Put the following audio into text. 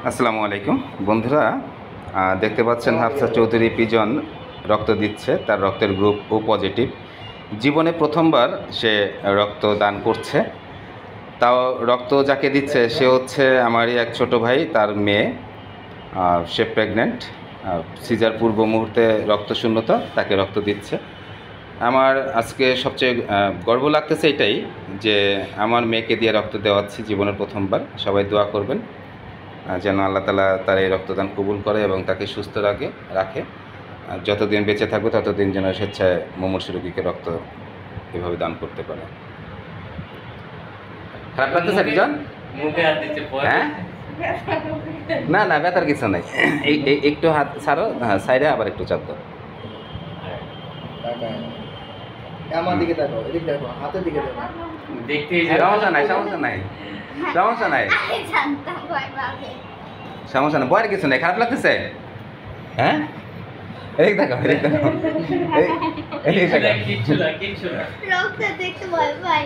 আসসালামু আলাইকুম বন্ধুরা, দেখতে পাচ্ছেন হাফসা চৌধুরী পিজন রক্ত দিচ্ছে। তার রক্তের গ্রুপ ও পজিটিভ। জীবনে প্রথমবার সে রক্ত দান করছে। তাও রক্ত যাকে দিচ্ছে সে হচ্ছে আমারই এক ছোট ভাই, তার মেয়ে। সে প্রেগনেন্ট, সিজার পূর্ব মুহূর্তে রক্ত শূন্যতা, তাকে রক্ত দিচ্ছে। আমার আজকে সবচেয়ে গর্ব লাগতেছে এটাই যে আমার মেয়েকে দিয়ে রক্ত দেওয়াচ্ছি জীবনের প্রথমবার। সবাই দোয়া করবেন যেন আল্লাহ তাআলা তার এই রক্তদান কবুল করে এবং তাকে সুস্থ রাখে। যতদিন বেঁচে থাকবে ততদিন যেন স্বেচ্ছায় মুমূর্ষু রোগীকে রক্ত এভাবে দান করতে পারে। খারাপ লাগতেছে একজন? হ্যাঁ, না না, ব্যথার কিছু নাই। একটু হাত ছাড়ো, হ্যাঁ সাইডে আবার একটু চাপ দাও। আমার দিকে দেখো, এদিকে দেখো, হাতের দিকে দেখো। দেখতে সমস্যা নাই, সমস্যা নাই, সমস্যা নাই, সমস্যা নাই, ভয়ের কিছু নাই। খারাপ লাগতেছে? হ্যাঁ, এদিক দেখো, এদিক দেখো, এদিক দেখো। রক্ত দেখতে ভয় পাই।